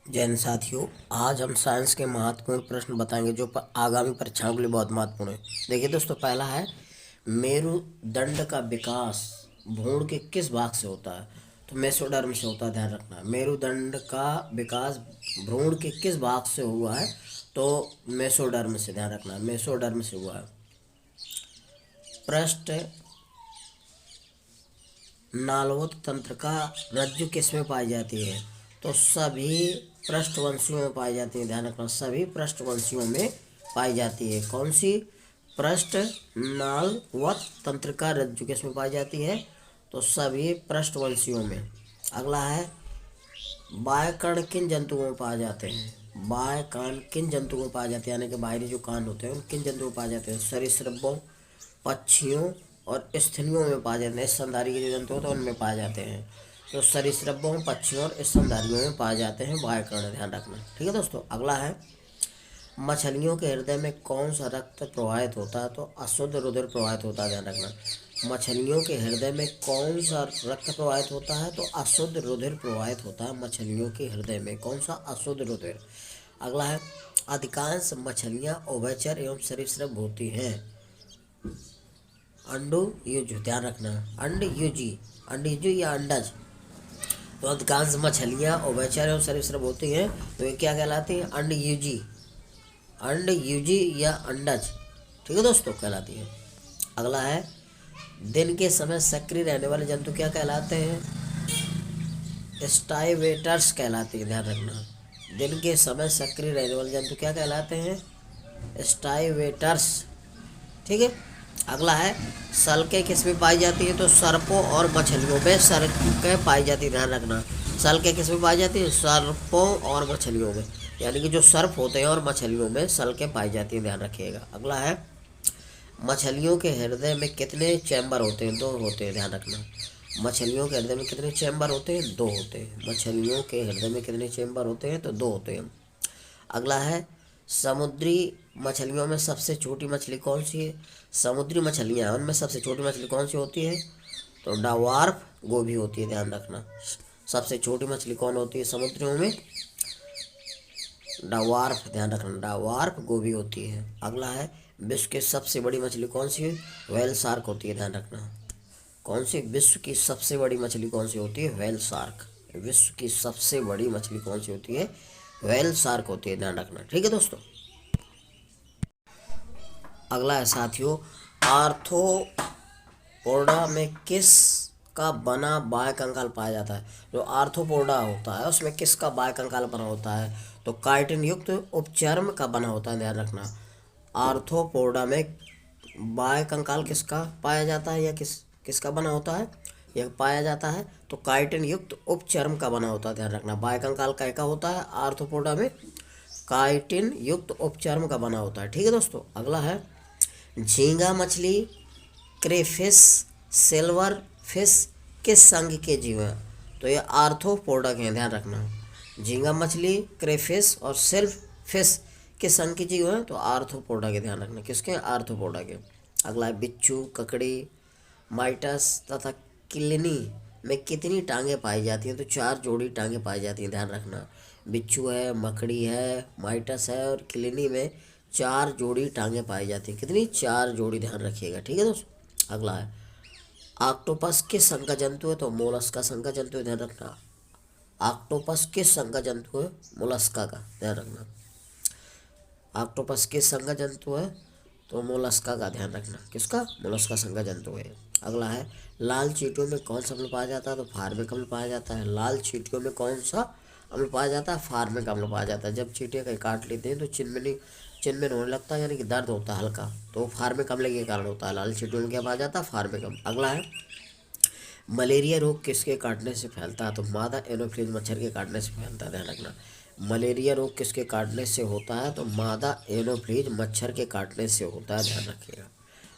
जय हिंद साथियों। आज हम साइंस के महत्वपूर्ण प्रश्न बताएंगे जो आगामी परीक्षाओं के लिए बहुत महत्वपूर्ण है। देखिए दोस्तों, पहला है मेरुदंड का विकास भ्रूण के किस भाग से होता है? तो मेसोडर्म से होता है, ध्यान रखना। मेरुदंड का विकास भ्रूण के किस भाग से हुआ है? तो मेसोडर्म से, ध्यान रखना, मेसोडर्म से हुआ है। पृष्ठ नालवत तंत्र का रज्जु किसमें पाई जाती है? तो सभी पृष्ठवंशियों में पाई जाती है, ध्यान रखना, सभी पृष्ठवंशियों में पाई जाती है। कौन सी? पृष्ठ नालवत तंत्र का रज्जु किसमें पाई जाती है? तो सभी पृष्ठवंशियों में। अगला है बाह्य कण किन जंतुओं में पाए जाते हैं? बाह्य कण किन जंतुओं में पाए जाते हैं, यानी कि बाहरी जो कान होते हैं उन किन जंतुओं में पाए जाते हैं? सरीसृपों, पक्षियों और स्तनियों में पाए जाते हैं। स्तनधारी के जो जंतु होते हैं उनमें पाए जाते हैं। तो सरीसृपों, पक्षियों और स्तनधारियों में पाए जाते हैं बाह्य कण, ध्यान रखना। ठीक है दोस्तों, अगला है मछलियों के हृदय में कौन सा रक्त प्रवाहित होता है? तो अशुद्ध रुधिर प्रवाहित होता है, ध्यान रखना। मछलियों के हृदय में कौन सा रक्त प्रवाहित होता है? तो अशुद्ध रुधिर प्रवाहित होता है मछलियों के हृदय में। कौन सा? अशुद्ध रुधिर। अगला है अधिकांश मछलियां उभयचर एवं सरीसृप होती हैं। अंडू युज, ध्यान रखना, अंड युजी, अंड युजी या अंडज। तो अधिकांश मछलियां उभयचर एवं सरीसृप होती हैं, तो ये क्या कहलाती है? अंड युजी, अंड युजी या अंडज, ठीक है दोस्तों, कहलाती है। अगला है दिन के समय सक्रिय रहने वाले जंतु क्या कहलाते हैं? स्टाइवेटर्स कहलाते हैं, ध्यान रखना। दिन के समय सक्रिय रहने वाले जंतु क्या कहलाते हैं? स्टाइवेटर्स, ठीक है। अगला है सल्के किस में पाई जाती है? तो सर्पों और मछलियों में सल्के पाई जाती है, ध्यान रखना। सल्के किस में पाई जाती है? सर्पों और मछलियों में, यानी कि जो सर्प होते हैं और मछलियों में सल्के पाई जाती है, ध्यान रखिएगा। अगला है मछलियों के हृदय में कितने चैम्बर होते हैं? 2 होते हैं, ध्यान रखना। मछलियों के हृदय में कितने चैम्बर होते हैं? 2 होते हैं। मछलियों के हृदय में कितने चैम्बर होते हैं? तो 2 होते हैं। अगला है समुद्री मछलियों में सबसे छोटी मछली कौन सी है? समुद्री मछलियाँ उनमें सबसे छोटी मछली कौन सी होती है? तो डावार्फ गोभी होती है, ध्यान रखना। सबसे छोटी मछली कौन होती है समुद्रियों में? डावार्फ, ध्यान रखना, डावार्फ गोभी होती है। अगला है विश्व की सबसे बड़ी मछली कौन सी है? व्हेल शार्क होती है, ध्यान रखना। कौन सी? विश्व की सबसे बड़ी मछली कौन सी होती है? Whale shark. विश्व की सबसे बड़ी मछली कौन सी होती है? व्हेल शार्क होती है, ध्यान रखना। ठीक है दोस्तों, अगला है साथियों आर्थ्रोपोडा में किस का बना बाह्य कंकाल पाया जाता है? जो आर्थ्रोपोडा होता है उसमें किसका बाह्य कंकाल बना होता है? तो काइटिन युक्त उपचर्म का बना होता है, ध्यान रखना। आर्थ्रोपोडा में बाह्य कंकाल किसका पाया जाता है या किसका बना होता है? यह पाया जाता है तो काइटिन युक्त उपचर्म का बना होता है, ध्यान रखना। बाह्य कंकाल का होता है आर्थ्रोपोडा में? काइटिन युक्त उपचर्म का बना होता है। ठीक है दोस्तों, अगला है झींगा मछली, क्रेफिश, सिल्वर फिश किस संघ के जीव हैं? तो ये आर्थ्रोपोडा के हैं, ध्यान रखना। झींगा मछली, क्रेफिश और सिल्व फिश किस संघ के जीव हैं? तो आर्थ्रोपोडा के, ध्यान रखना। किसके? आर्थ्रोपोडा के। अगला है बिच्छू, ककड़ी, माइटस तथा किलनी में कितनी टांगे पाई जाती हैं? तो 4 जोड़ी टांगे पाई जाती हैं, ध्यान रखना। बिच्छू है, मकड़ी है, माइटस है और किलनी में 4 जोड़ी टांगे पाई जाती हैं। कितनी? 4 जोड़ी, ध्यान रखिएगा। ठीक है दोस्तों, अगला है ऑक्टोपस किस संघ का जंतु है? तो मोलस्का संघ का जंतु है, ध्यान रखना। ऑक्टोपस किस संघ का जंतु है? मोलस्का का, ध्यान रखना। ऑक्टोपस किस संघ का जंतु है? तो मोलस्का का, ध्यान रखना। किसका? मोलस्का संघ का जंतु है। अगला है लाल चींटियों में कौन सा अम्ल पाया जाता है? तो फार्मिक अम्ल पाया जाता है। लाल चींटियों में कौन सा अम्ल पाया जाता है? फार्मिक अम्ल पाया जाता है। जब चींटियाँ कहीं काट लेते हैं तो चिन्हमें होने लगता है, यानी कि दर्द होता है हल्का, तो फार्मिक अम्ल के कारण होता है। लाल चींटियों में क्या पाया जाता है? फार्मिक अम्ल। अगला है मलेरिया रोग किसके काटने से फैलता है? तो मादा एनोफ्िलीज मच्छर के काटने से फैलता है, ध्यान रखना। मलेरिया रोग किसके काटने से होता है? तो मादा एनोफ्िलीज मच्छर के काटने से होता है, ध्यान रखिएगा।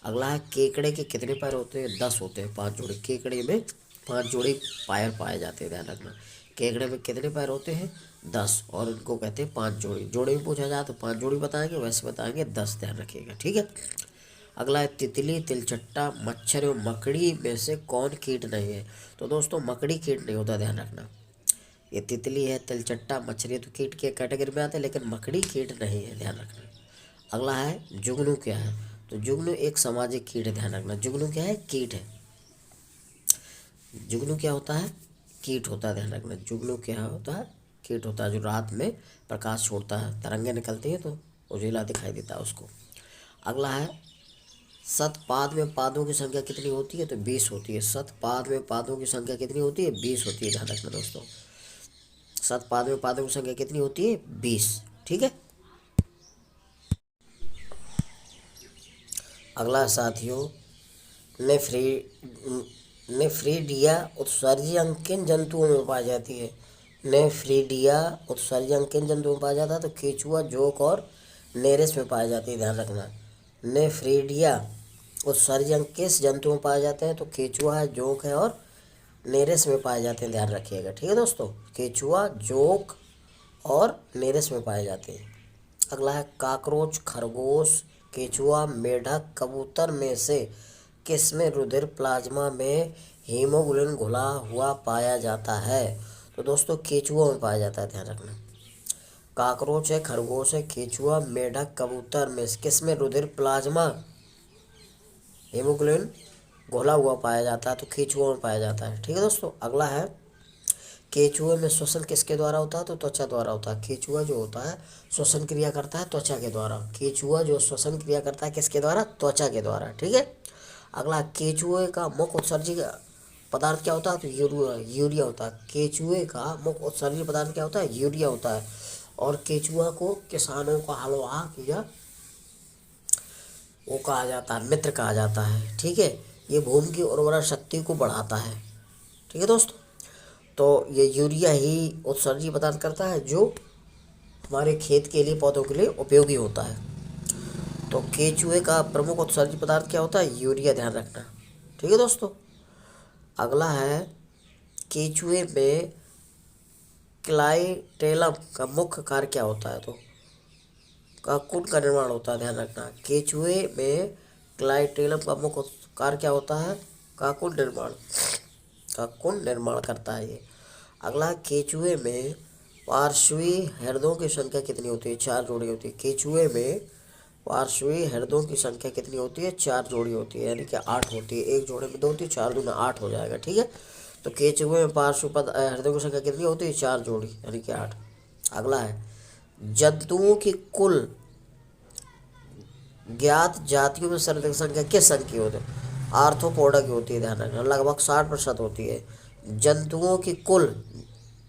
अगला है केकड़े के कितने पैर होते हैं? 10 होते हैं, 5 जोड़ी। केकड़े में 5 जोड़ी पैर पाए जाते हैं, ध्यान रखना। केकड़े में कितने पैर होते हैं? 10, और उनको कहते हैं 5 जोड़ी। जोड़ी में पूछा जाए तो 5 जोड़ी बताएंगे, वैसे बताएंगे 10, ध्यान रखिएगा। ठीक है, अगला है तितली, तिलचट्टा, मच्छर एवं मकड़ी में से कौन कीट नहीं है? तो दोस्तों मकड़ी कीट नहीं होता, ध्यान रखना। ये तितली है, तिलचट्टा, मछली तो कीट के कैटेगरी में आते हैं, लेकिन मकड़ी कीट नहीं है, ध्यान रखना। अगला है जुगनू क्या है, तो जुगनू एक सामाजिक कीट है, ध्यान रखना। जुगनू क्या है, कीट है। जुगनू क्या होता है, कीट होता है, ध्यान रखना। जुगनू क्या होता है, कीट होता है, जो रात में प्रकाश छोड़ता है, तरंगे निकलती हैं तो उजीला दिखाई देता है उसको। अगला है शतपाद में पादों की संख्या कितनी होती है, तो 20 होती है। शतपाद में पादों की संख्या कितनी होती है, 20 होती है, ध्यान रखना दोस्तों। शतपाद में पादों की संख्या कितनी होती है, 20, ठीक है। अगला साथियों, नेफ्री नेफ्रीडिया उत्सर्जक किन जंतुओं में पाई जाती है। नेफ्रीडिया उत्सर्जक किन जंतुओं में पाया जाता है, तो केचुआ, जोंक और नेरेस में पाई जाती है, ध्यान रखना। नेफ्रीडिया उत्सर्जक किस जंतुओं में पाए जाते हैं, तो केचुआ है, जोंक है और नेरेस में पाए जाते हैं, ध्यान रखिएगा, ठीक है दोस्तों। केचुआ, जोंक और नेरेस में पाए जाते हैं। अगला है काकरोच, खरगोश, केचुआ, मेढक, कबूतर में से किसमें रुधिर प्लाज्मा में हीमोग्लोबिन घुला हुआ पाया जाता है, तो दोस्तों केचुआ में पाया जाता है, ध्यान रखना। काकरोच है, खरगोश है, केचुआ, मेढक, कबूतर में से किसमें रुधिर प्लाज्मा हीमोग्लोबिन घोला हुआ पाया जाता है, तो केचुआ में पाया जाता है, ठीक है दोस्तों। अगला है केचुए में श्वसन किसके द्वारा होता है, तो त्वचा द्वारा होता है। केचुआ जो होता है श्वसन क्रिया करता है त्वचा के द्वारा। केचुआ जो श्वसन क्रिया करता है किसके द्वारा, त्वचा के द्वारा, ठीक है। अगला केचुए का मुख्य उत्सर्जी पदार्थ क्या होता है, तो यूरिया होता है। केचुए का मुख्य उत्सर्जी पदार्थ क्या होता है, यूरिया होता है। और केचुआ को किसानों का हलवा या वो कहा जाता है, मित्र कहा जाता है, ठीक है। ये भूमि की उर्वरा शक्ति को बढ़ाता है, ठीक है दोस्तों। तो ये यूरिया ही उत्सर्जी पदार्थ करता है जो हमारे खेत के लिए, पौधों के लिए उपयोगी होता है। तो केचुए का प्रमुख उत्सर्जी पदार्थ क्या होता है, यूरिया, ध्यान रखना, ठीक है दोस्तों। अगला है केचुए में क्लाइटेलम का मुख्य कार्य क्या होता है, तो काकुन का निर्माण होता है, ध्यान रखना। केचुए में क्लाइटेलम का मुख्य कार्य क्या होता है, काकुन निर्माण, काकुन निर्माण करता है ये। अगला केचुए में पार्श्वी हृदयों की संख्या कितनी होती है, 4 जोड़ी होती है। केचुए में पार्श्वी हृदयों की संख्या कितनी होती है, 4 जोड़ी होती है, यानी कि 8 होती है। एक जोड़े में 2 होती है, 4 दूना 8 हो जाएगा, ठीक है। तो केचुए में पार्श्व हृदयों की संख्या कितनी होती है, 4 जोड़ी, यानी कि 8। अगला है जंतुओं की कुल ज्ञात जातियों में सर्वाधिक संख्या किस संघ की होती है, आर्थ्रोपोडा की होती है, ध्यान रखना। लगभग 60% होती है। जंतुओं की कुल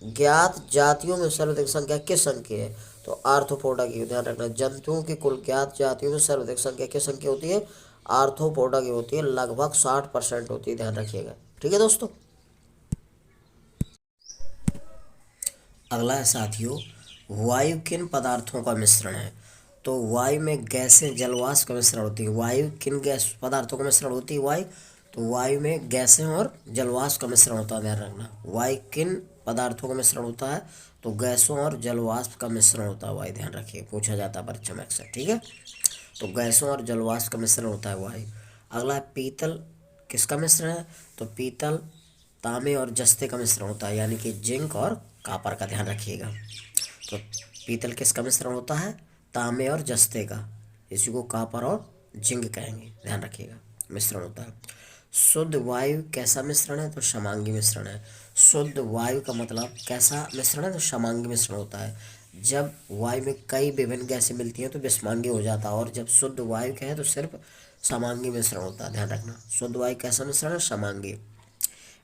ज्ञात जातियों में सर्वाधिक संख्या किस संघ की है, तो आर्थ्रोपोडा की, ध्यान रखना। जंतुओं की कुल ज्ञात जातियों में सर्वाधिक संख्या किस संघ की होती है, आर्थ्रोपोडा की होती है, लगभग 60% होती है, ध्यान रखिएगा, ठीक है दोस्तों। अगला है साथियों, वायु किन पदार्थों का मिश्रण है, तो वायु में गैसें, जलवाष्प का मिश्रण होती है। वायु किन गैस पदार्थों का मिश्रण होती है, वायु, तो वायु में गैसें और जलवाष्प का मिश्रण होता है, ध्यान रखना। वायु किन पदार्थों का मिश्रण होता है, तो गैसों और जलवाष्प का मिश्रण होता है वायु, ध्यान रखिए, पूछा जाता है परीक्षा में अक्सर, ठीक है। तो गैसों और जलवाष्प का मिश्रण होता है वायु। अगला है पीतल किसका मिश्रण है, तो पीतल तांबे और जस्ते का मिश्रण होता है, यानी कि जिंक और कापर का, ध्यान रखिएगा। तो पीतल किसका मिश्रण होता है, तांबे और जस्ते का, इसी को कापर और जिंक कहेंगे, ध्यान रखिएगा, मिश्रण होता है। शुद्ध वायु कैसा मिश्रण है, तो समांगी मिश्रण है। शुद्ध वायु का मतलब कैसा मिश्रण है, तो समांगी मिश्रण होता है। जब वायु में कई विभिन्न गैसें मिलती हैं तो विषमांगी हो जाता है, और जब शुद्ध वायु का है तो सिर्फ समांगी मिश्रण होता है, ध्यान रखना। शुद्ध वायु कैसा मिश्रण है, समांगी।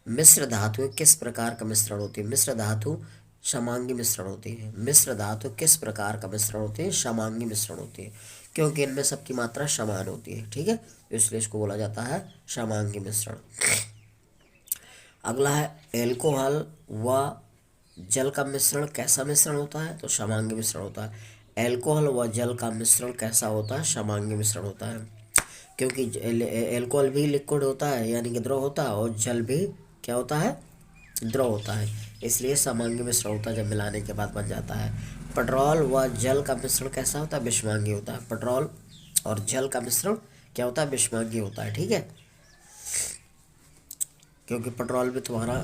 मिश्र धातुएं किस प्रकार का मिश्रण होती है, मिश्र धातु समांगी मिश्रण होती है। मिश्र धातु किस प्रकार का मिश्रण होती है, समांगी मिश्रण होती है, क्योंकि इनमें सबकी मात्रा समान होती है, ठीक है, इसलिए इसको बोला जाता है समांगी मिश्रण। अगला है एल्कोहल व जल का मिश्रण कैसा मिश्रण होता है, तो समांगी मिश्रण होता है। एल्कोहल व जल का मिश्रण कैसा होता है, समांगी मिश्रण होता है, क्योंकि एल्कोहल भी लिक्विड होता है, यानी कि द्रव होता है, और जल भी क्या होता है, द्रव होता है, इसलिए समांगी मिश्रण होता है, जब मिलाने के बाद बन जाता है। पेट्रोल व जल का मिश्रण कैसा होता है, विषमांगी होता है। पेट्रोल और जल का मिश्रण क्या होता है, विषमांगी होता है, ठीक है, क्योंकि पेट्रोल भी तुम्हारा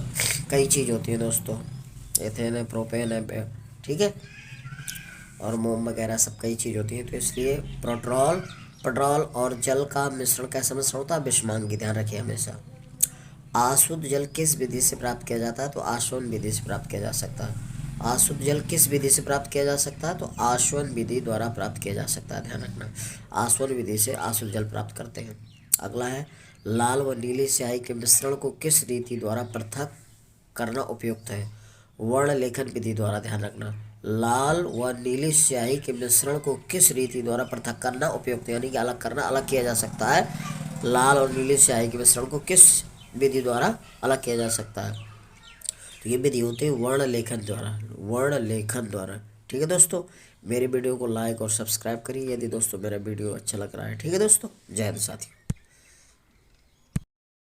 कई चीज़ होती है दोस्तों, एथेन है, प्रोपेन है, ठीक है, और मोम वगैरह सब कई चीज़ होती है। तो इसलिए पेट्रोल और जल का मिश्रण कैसा मिश्रण होता है? विषमांगी, ध्यान रखिए हमेशा। अशुद्ध जल किस विधि से प्राप्त किया जाता है? तो आसवन विधि से प्राप्त किया जा सकता है। अशुद्ध जल किस विधि से प्राप्त किया जा सकता है? तो आसवन विधि द्वारा प्राप्त किया जा सकता है, ध्यान रखना। आसवन विधि से अशुद्ध जल प्राप्त करते हैं। अगला है, लाल व नीली स्याही के मिश्रण को किस रीति द्वारा पृथक करना उपयुक्त है? वर्ण लेखन विधि द्वारा, ध्यान रखना। लाल व नीली स्याही के मिश्रण को किस रीति द्वारा पृथक करना उपयुक्त है, यानी कि अलग करना, अलग किया जा सकता है। लाल और नीली स्याही के मिश्रण को किस विधि द्वारा अलग किया जा सकता है? तो ये विधि होती है वर्ण लेखन द्वारा, वर्ण लेखन द्वारा। ठीक है दोस्तों, मेरी वीडियो को लाइक और सब्सक्राइब करिए यदि दोस्तों मेरा वीडियो अच्छा लग रहा है। ठीक है दोस्तों, जय हिंद साथियों।